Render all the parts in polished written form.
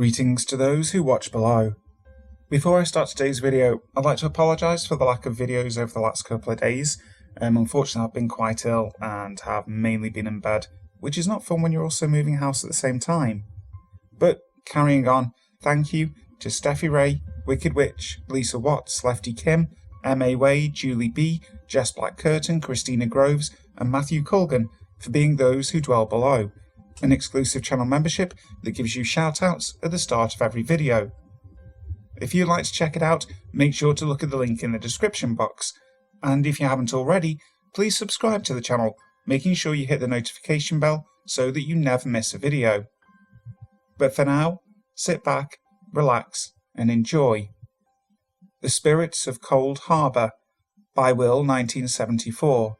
Greetings to those who watch below. Before I start today's video, I'd like to apologise for the lack of videos over the last couple of days. Unfortunately I've been quite ill and have mainly been in bed, which is not fun when you're also moving house at the same time. But carrying on, thank you to Steffi Ray, Wicked Witch, Lisa Watts, Lefty Kim, M.A. Wade, Julie B, Jess Black Curtain, Christina Groves and Matthew Colgan for being those who dwell below. An exclusive channel membership that gives you shoutouts at the start of every video. If you'd like to check it out, make sure to look at the link in the description box, and if you haven't already, please subscribe to the channel, making sure you hit the notification bell so that you never miss a video. But for now, sit back, relax, and enjoy. The Spirits of Cold Harbor by Will 1974.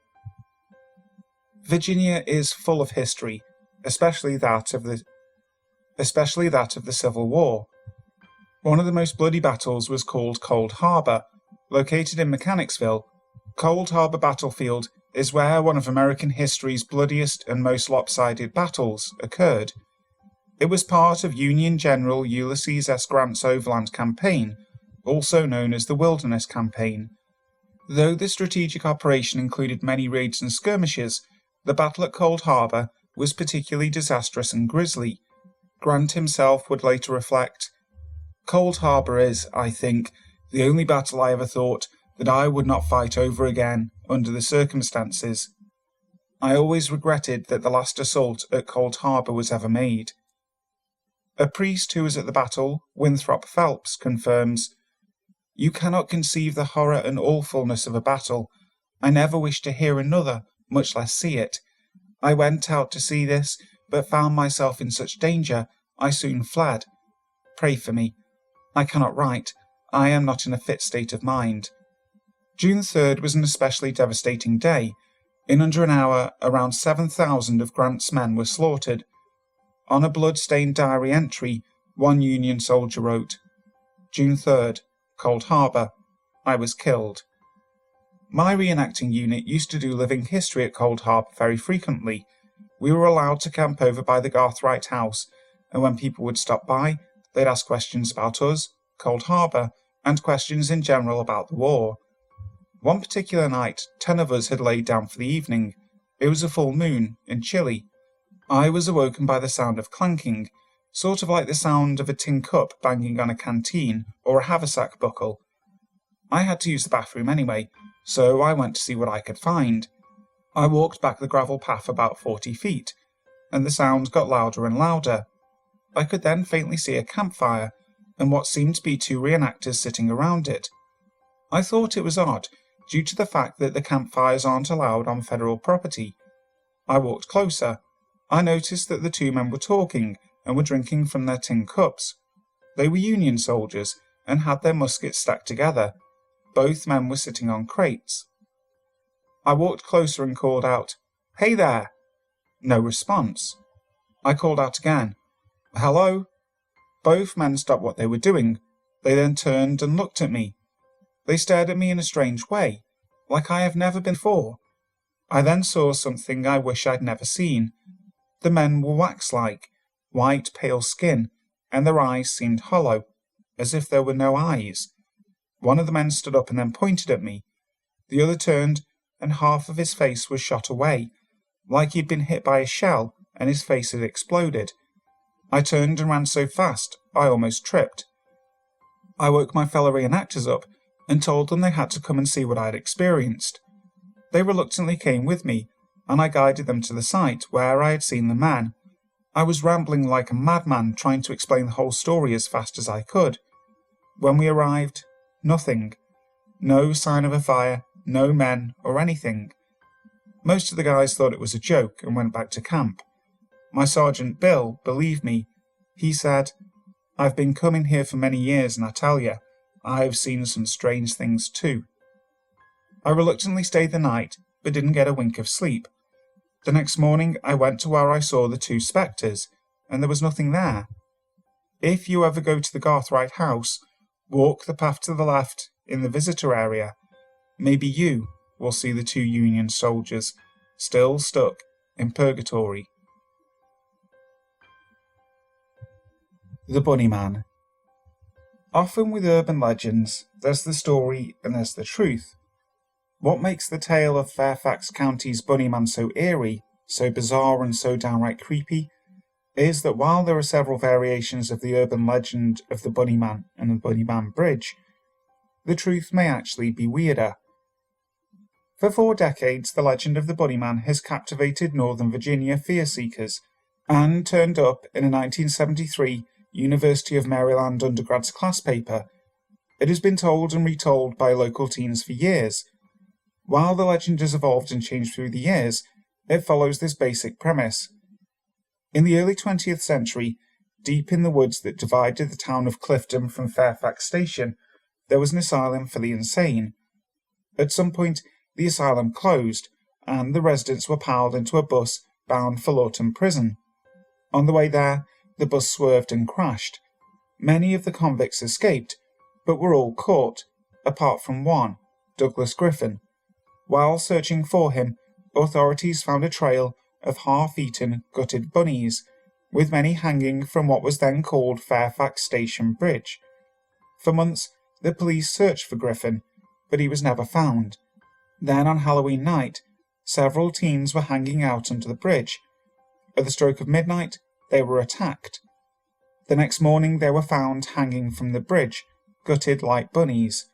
Virginia is full of history, especially that of the Civil War. One of the most bloody battles was called Cold Harbor. Located in Mechanicsville, Cold Harbor Battlefield is where one of American history's bloodiest and most lopsided battles occurred. It was part of Union General Ulysses S. Grant's Overland Campaign, also known as the Wilderness Campaign. Though the strategic operation included many raids and skirmishes, the battle at Cold Harbor was particularly disastrous and grisly. Grant himself would later reflect, "Cold Harbor is, I think, the only battle I ever thought that I would not fight over again under the circumstances. I always regretted that the last assault at Cold Harbor was ever made." A priest who was at the battle, Winthrop Phelps, confirms, "You cannot conceive the horror and awfulness of a battle. I never wished to hear another, much less see it. I went out to see this, but found myself in such danger, I soon fled. Pray for me. I cannot write. I am not in a fit state of mind." June 3rd was an especially devastating day. In under an hour, around 7,000 of Grant's men were slaughtered. On a blood-stained diary entry, one Union soldier wrote, "June 3rd, Cold Harbor. I was killed." My reenacting unit used to do living history at Cold Harbor very frequently. We were allowed to camp over by the Garthright house, and when people would stop by, they'd ask questions about us, Cold Harbor, and questions in general about the war. One particular night, 10 of us had laid down for the evening. It was a full moon, and chilly. I was awoken by the sound of clanking, sort of like the sound of a tin cup banging on a canteen or a haversack buckle. I had to use the bathroom anyway, so I went to see what I could find. I walked back the gravel path about 40 feet, and the sound got louder and louder. I could then faintly see a campfire, and what seemed to be 2 reenactors sitting around it. I thought it was odd, due to the fact that the campfires aren't allowed on federal property. I walked closer. I noticed that the 2 men were talking, and were drinking from their tin cups. They were Union soldiers, and had their muskets stacked together. Both men were sitting on crates. I walked closer and called out, "Hey there!" No response. I called out again, "Hello?" Both men stopped what they were doing. They then turned and looked at me. They stared at me in a strange way, like I have never been before. I then saw something I wish I'd never seen. The men were wax-like, white, pale skin, and their eyes seemed hollow, as if there were no eyes. One of the men stood up and then pointed at me. The other turned, and half of his face was shot away, like he'd been hit by a shell and his face had exploded. I turned and ran so fast, I almost tripped. I woke my fellow reenactors up and told them they had to come and see what I had experienced. They reluctantly came with me, and I guided them to the site where I had seen the man. I was rambling like a madman, trying to explain the whole story as fast as I could. When we arrived, nothing. No sign of a fire, no men, or anything. Most of the guys thought it was a joke and went back to camp. My Sergeant Bill believed me. He said, "I've been coming here for many years, and I tell you, I've seen some strange things too." I reluctantly stayed the night, but didn't get a wink of sleep. The next morning I went to where I saw the 2 spectres, and there was nothing there. If you ever go to the Garthright house, walk the path to the left in the visitor area. Maybe you will see the 2 Union soldiers, still stuck in purgatory. The Bunnyman. Often with urban legends, there's the story and there's the truth. What makes the tale of Fairfax County's Bunnyman so eerie, so bizarre and so downright creepy, is that while there are several variations of the urban legend of the Bunnyman and the Bunnyman Bridge, the truth may actually be weirder. For 4 decades, the legend of the Bunnyman has captivated Northern Virginia fear-seekers, and turned up in a 1973 University of Maryland undergrad's class paper. It has been told and retold by local teens for years. While the legend has evolved and changed through the years, it follows this basic premise. In the early 20th century, deep in the woods that divided the town of Clifton from Fairfax Station, there was an asylum for the insane. At some point, the asylum closed, and the residents were piled into a bus bound for Lawton Prison. On the way there, the bus swerved and crashed. Many of the convicts escaped, but were all caught, apart from one, Douglas Griffin. While searching for him, authorities found a trail of half-eaten, gutted bunnies, with many hanging from what was then called Fairfax Station Bridge. For months, the police searched for Griffin, but he was never found. Then on Halloween night, several teens were hanging out under the bridge. At the stroke of midnight, they were attacked. The next morning they were found hanging from the bridge, gutted like bunnies.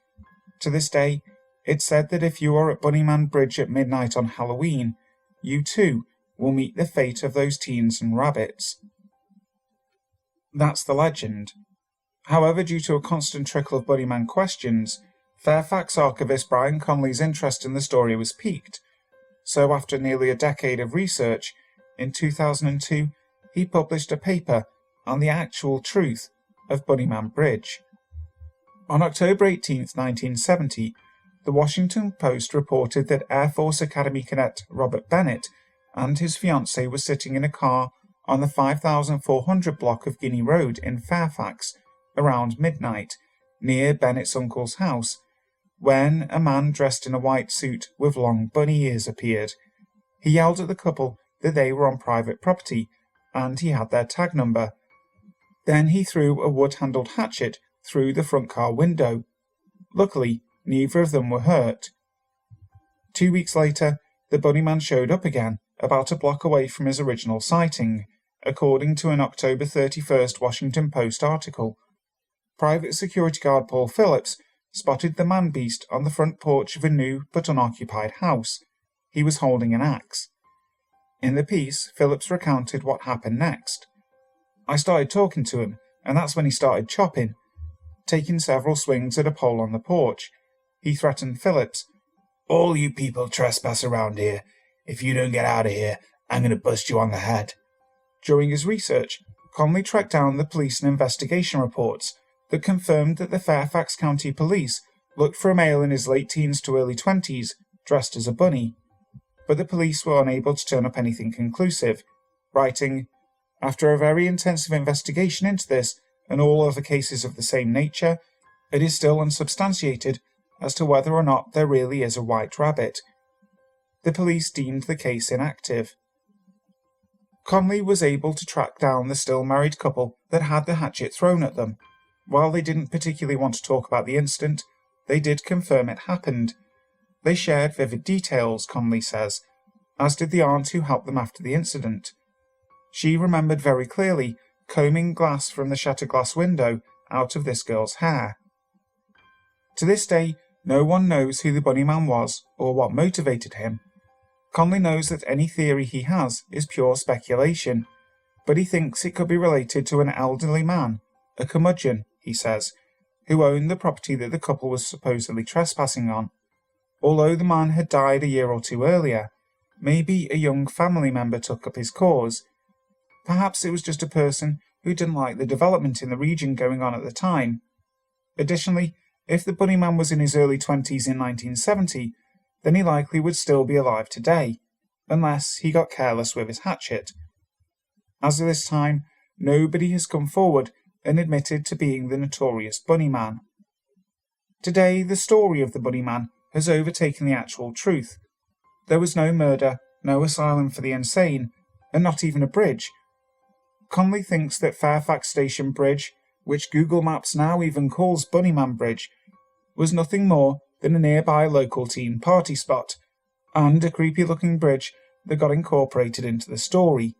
To this day, it's said that if you are at Bunnyman Bridge at midnight on Halloween, you too will meet the fate of those teens and rabbits. That's the legend. However, due to a constant trickle of Bunnyman questions, Fairfax archivist Brian Conley's interest in the story was piqued. So after nearly a decade of research, in 2002, he published a paper on the actual truth of Bunnyman Bridge. On October 18, 1970, the Washington Post reported that Air Force Academy cadet Robert Bennett and his fiancée were sitting in a car on the 5400 block of Guinea Road in Fairfax around midnight, near Bennett's uncle's house, when a man dressed in a white suit with long bunny ears appeared. He yelled at the couple that they were on private property, and he had their tag number. Then he threw a wood-handled hatchet through the front car window. Luckily, neither of them were hurt. 2 weeks later, the Bunnyman showed up again, about a block away from his original sighting, according to an October 31st Washington Post article. Private security guard Paul Phillips spotted the man-beast on the front porch of a new but unoccupied house. He was holding an axe. In the piece, Phillips recounted what happened next. I started talking to him, and that's when he started chopping, taking several swings at a pole on the porch. He threatened Phillips. "All you people trespass around here. If you don't get out of here, I'm going to bust you on the head." During his research, Conley tracked down the police and investigation reports that confirmed that the Fairfax County Police looked for a male in his late teens to early 20s, dressed as a bunny. But the police were unable to turn up anything conclusive, writing, "After a very intensive investigation into this and all other cases of the same nature, it is still unsubstantiated as to whether or not there really is a white rabbit." The police deemed the case inactive. Conley was able to track down the still married couple that had the hatchet thrown at them. While they didn't particularly want to talk about the incident, they did confirm it happened. They shared vivid details, Conley says, as did the aunt who helped them after the incident. She remembered very clearly combing glass from the shattered glass window out of this girl's hair. To this day, no one knows who the Bunnyman was or what motivated him. Conley knows that any theory he has is pure speculation, but he thinks it could be related to an elderly man, a curmudgeon, he says, who owned the property that the couple was supposedly trespassing on. Although the man had died a year or two earlier, maybe a young family member took up his cause. Perhaps it was just a person who didn't like the development in the region going on at the time. Additionally, if the Bunnyman was in his early 20s in 1970, then he likely would still be alive today, unless he got careless with his hatchet. As of this time, nobody has come forward and admitted to being the notorious Bunnyman. Today, the story of the Bunnyman has overtaken the actual truth. There was no murder, no asylum for the insane, and not even a bridge. Conley thinks that Fairfax Station Bridge, which Google Maps now even calls Bunnyman Bridge, was nothing more than a nearby local teen party spot, and a creepy-looking bridge that got incorporated into the story.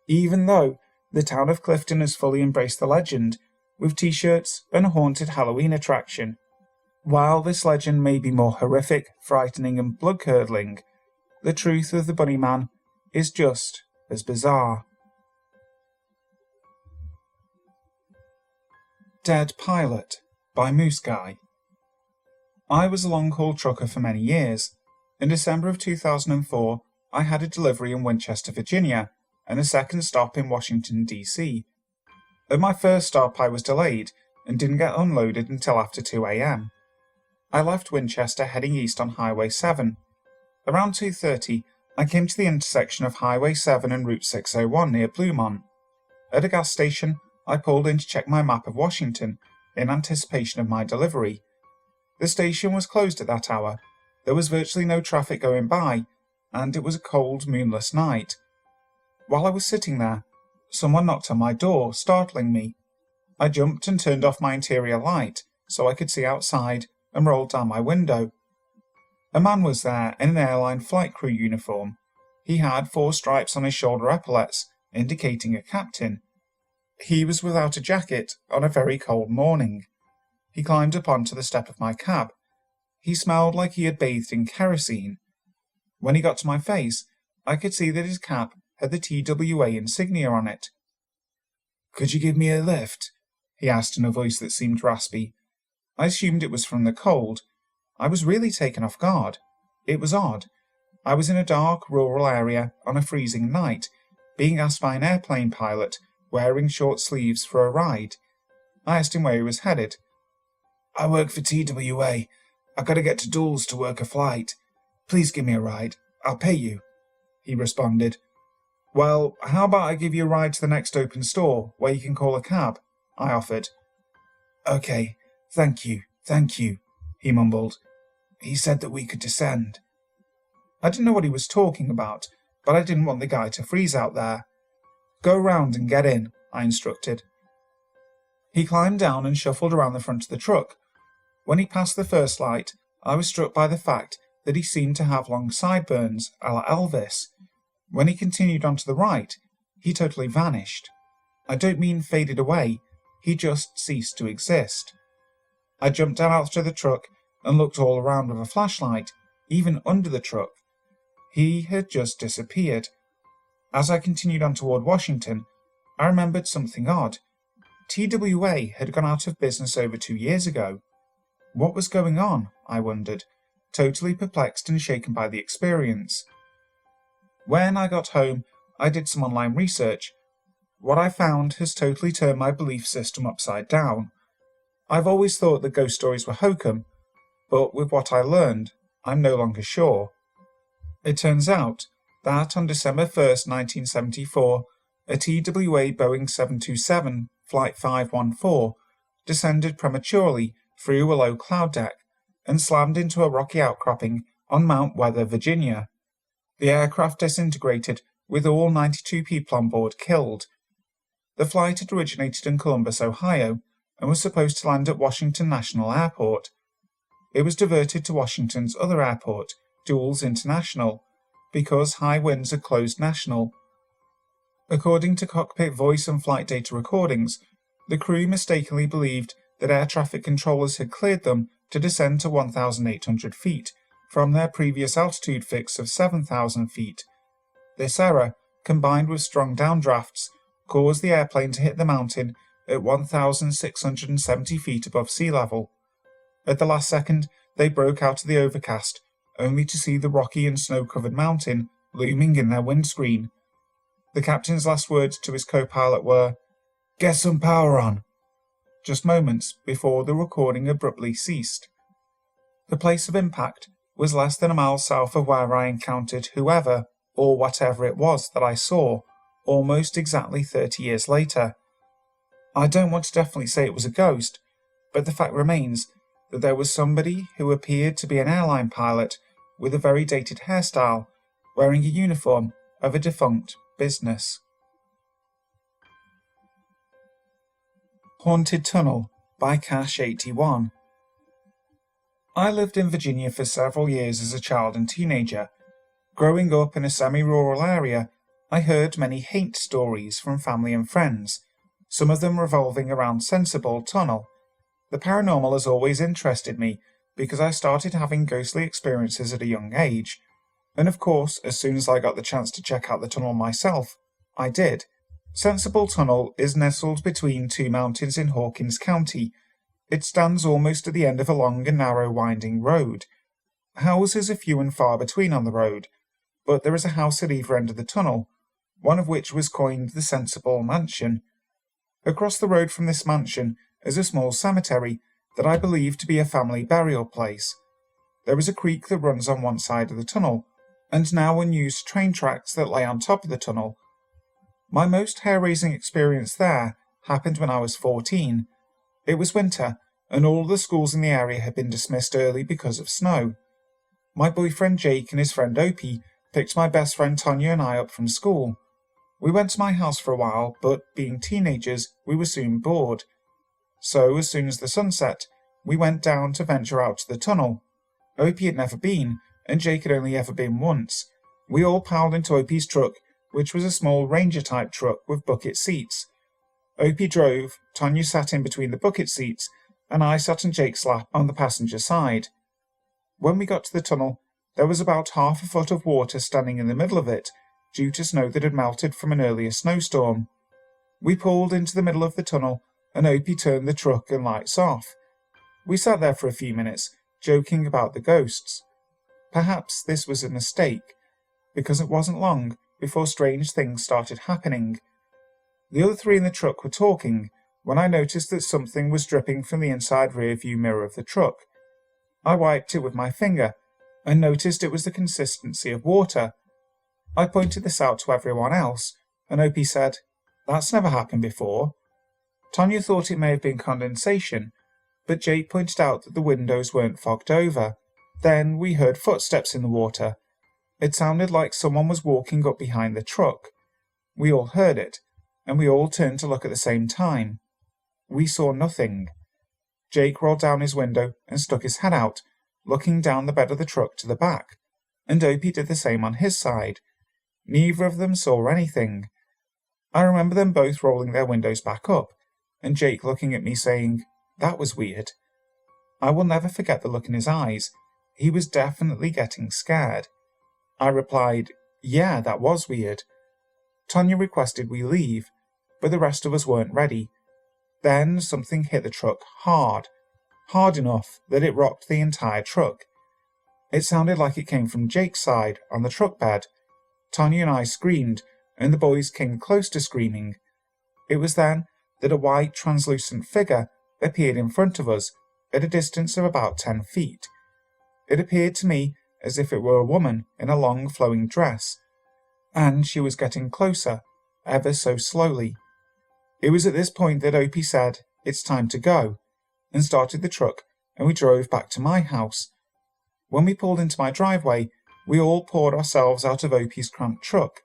Even though the town of Clifton has fully embraced the legend, with t-shirts and a haunted Halloween attraction. While this legend may be more horrific, frightening and blood-curdling, the truth of the Bunnyman is just as bizarre. Dead Pilot by MooseGuy. I was a long-haul trucker for many years. In December of 2004, I had a delivery in Winchester, Virginia, and a second stop in Washington, D.C. At my first stop I was delayed and didn't get unloaded until after 2 a.m. I left Winchester heading east on Highway 7. Around 2:30, I came to the intersection of Highway 7 and Route 601 near Bluemont. At a gas station, I pulled in to check my map of Washington in anticipation of my delivery. The station was closed at that hour, there was virtually no traffic going by, and it was a cold, moonless night. While I was sitting there, someone knocked on my door, startling me. I jumped and turned off my interior light so I could see outside and rolled down my window. A man was there in an airline flight crew uniform. He had 4 stripes on his shoulder epaulets, indicating a captain. He was without a jacket on a very cold morning. He climbed up onto the step of my cab. He smelled like he had bathed in kerosene. When he got to my face, I could see that his cap had the TWA insignia on it. "Could you give me a lift?" he asked in a voice that seemed raspy. I assumed it was from the cold. I was really taken off guard. It was odd. I was in a dark, rural area on a freezing night, being asked by an airplane pilot, wearing short sleeves, for a ride. I asked him where he was headed. "I work for TWA. I've got to get to Dulles to work a flight. Please give me a ride. I'll pay you," he responded. "Well, how about I give you a ride to the next open store, where you can call a cab?" I offered. "Okay, thank you, he mumbled. "He said that we could descend." I didn't know what he was talking about, but I didn't want the guy to freeze out there. "Go round and get in," I instructed. He climbed down and shuffled around the front of the truck. When he passed the first light, I was struck by the fact that he seemed to have long sideburns, a la Elvis. When he continued on to the right, he totally vanished. I don't mean faded away, he just ceased to exist. I jumped down out of the truck and looked all around with a flashlight, even under the truck. He had just disappeared. As I continued on toward Washington, I remembered something odd. TWA had gone out of business over 2 years ago. What was going on, I wondered, totally perplexed and shaken by the experience. When I got home, I did some online research. What I found has totally turned my belief system upside down. I've always thought that ghost stories were hokum, but with what I learned, I'm no longer sure. It turns out that on December 1st, 1974, a TWA Boeing 727 Flight 514 descended prematurely through a low cloud deck and slammed into a rocky outcropping on Mount Weather, Virginia. The aircraft disintegrated, with all 92 people on board killed. The flight had originated in Columbus, Ohio, and was supposed to land at Washington National Airport. It was diverted to Washington's other airport, Dulles International, because high winds had closed National. According to cockpit voice and flight data recordings, the crew mistakenly believed that air traffic controllers had cleared them to descend to 1,800 feet from their previous altitude fix of 7,000 feet. This error, combined with strong downdrafts, caused the airplane to hit the mountain at 1,670 feet above sea level. At the last second, they broke out of the overcast, only to see the rocky and snow-covered mountain looming in their windscreen. The captain's last words to his co-pilot were, "Get some power on," just moments before the recording abruptly ceased. The place of impact was less than a mile south of where I encountered whoever or whatever it was that I saw, almost exactly 30 years later. I don't want to definitely say it was a ghost, but the fact remains that there was somebody who appeared to be an airline pilot with a very dated hairstyle, wearing a uniform of a defunct business. Haunted Tunnel by Cash81. I lived in Virginia for several years as a child and teenager. Growing up in a semi-rural area, I heard many hate stories from family and friends, some of them revolving around Sensible Tunnel. The paranormal has always interested me because I started having ghostly experiences at a young age, and of course, as soon as I got the chance to check out the tunnel myself, I did. Sensible Tunnel is nestled between two mountains in Hawkins County. It stands almost at the end of a long and narrow winding road. Houses are few and far between on the road, but there is a house at either end of the tunnel, one of which was coined the Sensible Mansion. Across the road from this mansion is a small cemetery that I believe to be a family burial place. There is a creek that runs on one side of the tunnel, and now unused train tracks that lay on top of the tunnel. My most hair-raising experience there happened when I was 14. It was winter, and all the schools in the area had been dismissed early because of snow. My boyfriend Jake and his friend Opie picked my best friend Tonya and I up from school. We went to my house for a while, but being teenagers, we were soon bored. So, as soon as the sun set, we went down to venture out to the tunnel. Opie had never been, and Jake had only ever been once. We all piled into Opie's truck, which was a small Ranger-type truck with bucket seats. Opie drove, Tonya sat in between the bucket seats, and I sat in Jake's lap on the passenger side. When we got to the tunnel, there was about half a foot of water standing in the middle of it, due to snow that had melted from an earlier snowstorm. We pulled into the middle of the tunnel, and Opie turned the truck and lights off. We sat there for a few minutes, joking about the ghosts. Perhaps this was a mistake, because it wasn't long before strange things started happening. The other three in the truck were talking when I noticed that something was dripping from the inside rear-view mirror of the truck. I wiped it with my finger and noticed it was the consistency of water. I pointed this out to everyone else, and Opie said, "That's never happened before." Tonya thought it may have been condensation, but Jake pointed out that the windows weren't fogged over. Then we heard footsteps in the water. It sounded like someone was walking up behind the truck. We all heard it, and we all turned to look at the same time. We saw nothing. Jake rolled down his window and stuck his head out, looking down the bed of the truck to the back, and Opie did the same on his side. Neither of them saw anything. I remember them both rolling their windows back up, and Jake looking at me saying, "That was weird." I will never forget the look in his eyes. He was definitely getting scared. I replied, "Yeah, that was weird." Tonya requested we leave, but the rest of us weren't ready. Then something hit the truck hard enough that it rocked the entire truck. It sounded like it came from Jake's side, on the truck bed. Tonya and I screamed, and the boys came close to screaming. It was then that a white, translucent figure appeared in front of us, at a distance of about 10 feet. It appeared to me as if it were a woman in a long flowing dress, and she was getting closer, ever so slowly. It was at this point that Opie said, "It's time to go," and started the truck, and we drove back to my house. When we pulled into my driveway, we all poured ourselves out of Opie's cramped truck.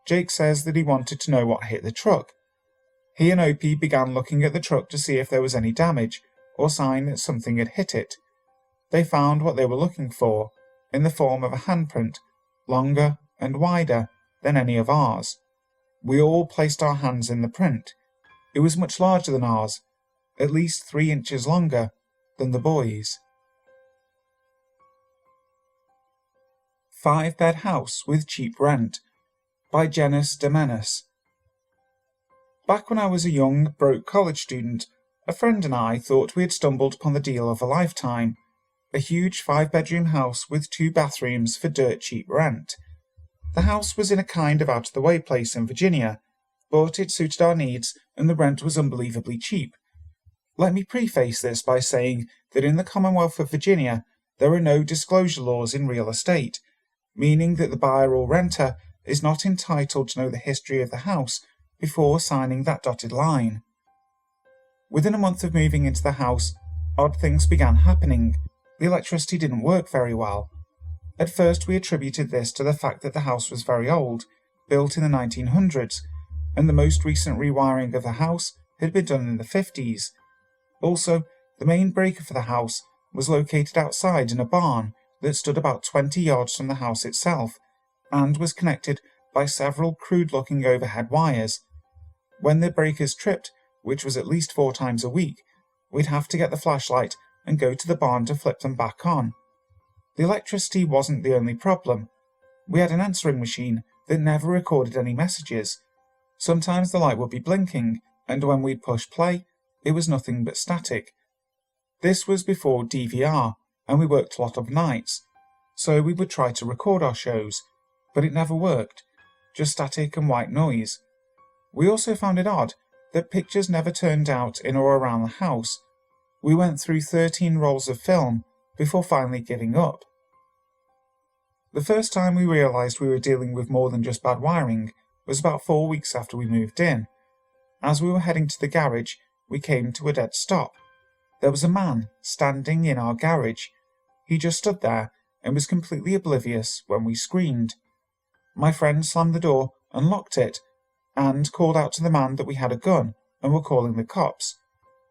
Jake says that he wanted to know what hit the truck. He and Opie began looking at the truck to see if there was any damage, or sign that something had hit it. They found what they were looking for, in the form of a handprint, longer and wider than any of ours. We all placed our hands in the print. It was much larger than ours, at least 3 inches longer than the boys. 5-bed house with cheap rent by JennusDemenus. Back when I was a young, broke college student, a friend and I thought we had stumbled upon the deal of a lifetime. A huge 5-bedroom house with 2 bathrooms for dirt cheap rent. The house was in a kind of out-of-the-way place in Virginia, but it suited our needs and the rent was unbelievably cheap. Let me preface this by saying that in the Commonwealth of Virginia there are no disclosure laws in real estate, meaning that the buyer or renter is not entitled to know the history of the house before signing that dotted line. Within a month of moving into the house, odd things began happening. The electricity didn't work very well. At first we attributed this to the fact that the house was very old, built in the 1900s, and the most recent rewiring of the house had been done in the 50s. Also, the main breaker for the house was located outside in a barn that stood about 20 yards from the house itself, and was connected by several crude-looking overhead wires. When the breakers tripped, which was at least 4 times a week, we'd have to get the flashlight and go to the barn to flip them back on. The electricity wasn't the only problem. We had an answering machine that never recorded any messages. Sometimes the light would be blinking, and when we'd push play, it was nothing but static. This was before DVR, and we worked a lot of nights, so we would try to record our shows, but it never worked, just static and white noise. We also found it odd that pictures never turned out in or around the house. We went through 13 rolls of film before finally giving up. The first time we realised we were dealing with more than just bad wiring was about 4 weeks after we moved in. As we were heading to the garage, we came to a dead stop. There was a man standing in our garage. He just stood there and was completely oblivious when we screamed. My friend slammed the door and locked it, and called out to the man that we had a gun and were calling the cops.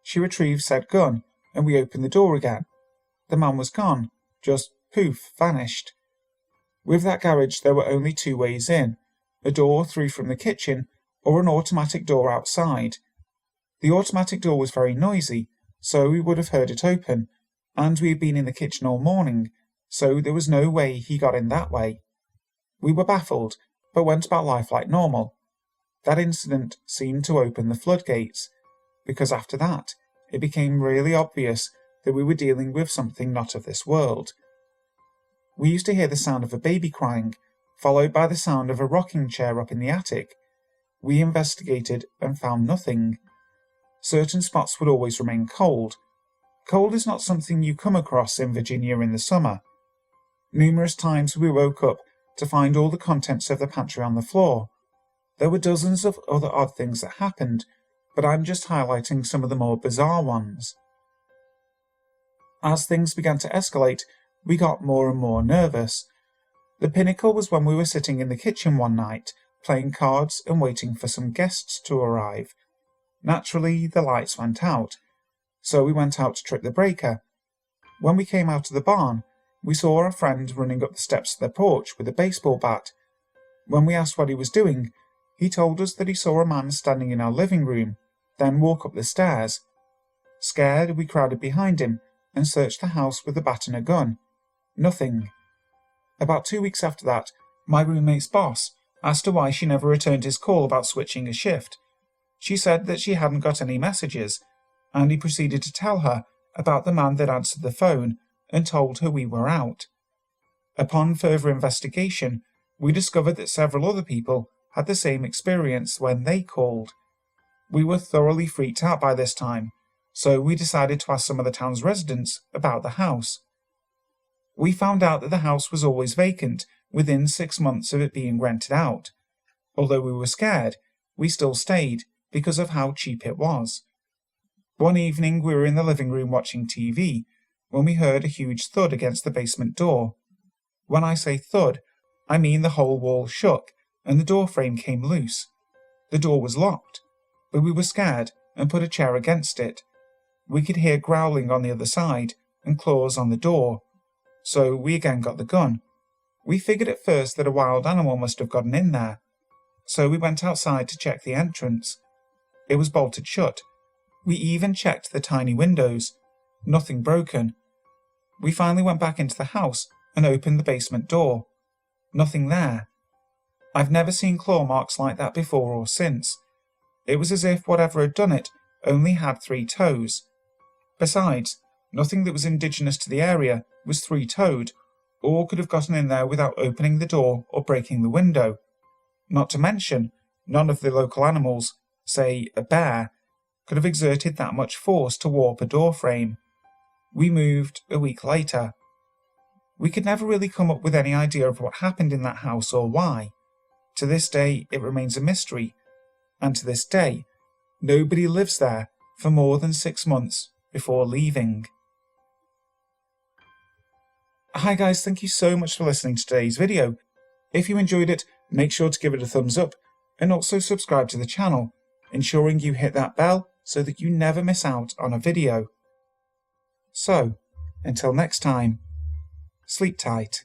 She retrieved said gun, and we opened the door again. The man was gone, just poof, vanished. With that garage there were only 2 ways in, a door through from the kitchen or an automatic door outside. The automatic door was very noisy, so we would have heard it open, and we had been in the kitchen all morning, so there was no way he got in that way. We were baffled, but went about life like normal. That incident seemed to open the floodgates, because after that it became really obvious that we were dealing with something not of this world. We used to hear the sound of a baby crying, followed by the sound of a rocking chair up in the attic. We investigated and found nothing. Certain spots would always remain cold. Cold is not something you come across in Virginia in the summer. Numerous times we woke up to find all the contents of the pantry on the floor. There were dozens of other odd things that happened, but I'm just highlighting some of the more bizarre ones. As things began to escalate, we got more and more nervous. The pinnacle was when we were sitting in the kitchen one night, playing cards and waiting for some guests to arrive. Naturally, the lights went out, so we went out to trip the breaker. When we came out of the barn, we saw our friend running up the steps of the porch with a baseball bat. When we asked what he was doing, he told us that he saw a man standing in our living room, then walk up the stairs. Scared, we crowded behind him and searched the house with a bat and a gun. Nothing. About 2 weeks after that, my roommate's boss asked her why she never returned his call about switching a shift. She said that she hadn't got any messages, and he proceeded to tell her about the man that answered the phone and told her we were out. Upon further investigation, we discovered that several other people had the same experience when they called. We were thoroughly freaked out by this time, so we decided to ask some of the town's residents about the house. We found out that the house was always vacant within 6 months of it being rented out. Although we were scared, we still stayed because of how cheap it was. One evening we were in the living room watching TV when we heard a huge thud against the basement door. When I say thud, I mean the whole wall shook and the door frame came loose. The door was locked, but we were scared and put a chair against it. We could hear growling on the other side and claws on the door, so we again got the gun. We figured at first that a wild animal must have gotten in there, so we went outside to check the entrance. It was bolted shut. We even checked the tiny windows. Nothing broken. We finally went back into the house and opened the basement door. Nothing there. I've never seen claw marks like that before or since. It was as if whatever had done it only had 3 toes. Besides, nothing that was indigenous to the area was 3-toed, or could have gotten in there without opening the door or breaking the window. Not to mention, none of the local animals, say a bear, could have exerted that much force to warp a door frame. We moved a week later. We could never really come up with any idea of what happened in that house or why. To this day, it remains a mystery, and to this day, nobody lives there for more than 6 months before leaving. Hi guys, thank you so much for listening to today's video. If you enjoyed it, make sure to give it a thumbs up and also subscribe to the channel, ensuring you hit that bell so that you never miss out on a video. So, until next time, sleep tight.